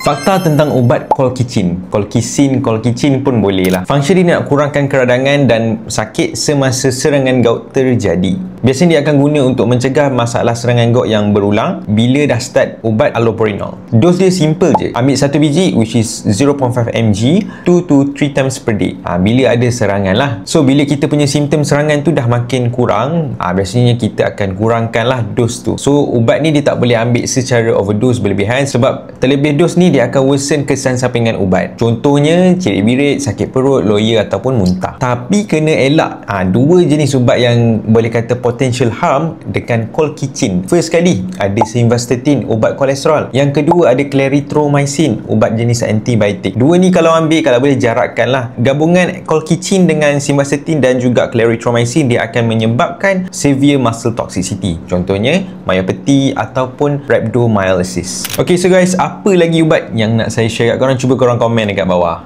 Fakta tentang ubat colchicine, colchicine pun boleh lah. Fungsi dia nak kurangkan keradangan dan sakit semasa serangan gout terjadi. Biasanya dia akan guna untuk mencegah masalah serangan gout yang berulang bila dah start ubat allopurinol. Dos dia simple je. Ambil satu biji which is 0.5 mg 2 to 3 times per day. Bila ada serangan lah. So bila kita punya simptom serangan tu dah makin kurang, biasanya kita akan kurangkan lah dos tu. So ubat ni dia tak boleh ambil secara overdose berlebihan, sebab terlebih dos ni dia akan worsen kesan sampingan ubat. Contohnya cirit birit, sakit perut, loya ataupun muntah. Tapi kena elak dua jenis ubat yang boleh kata potential harm dengan colchicine. First kali ada simvastatin, ubat kolesterol. Yang kedua ada clarithromycin, ubat jenis antibiotik. Dua ni kalau ambil, kalau boleh jarakkan lah. Gabungan colchicine dengan simvastatin dan juga clarithromycin dia akan menyebabkan severe muscle toxicity. Contohnya myopathy ataupun rhabdomyolysis. Okay, so guys, apa lagi ubat yang nak saya share kat korang? Cuba korang komen dekat bawah.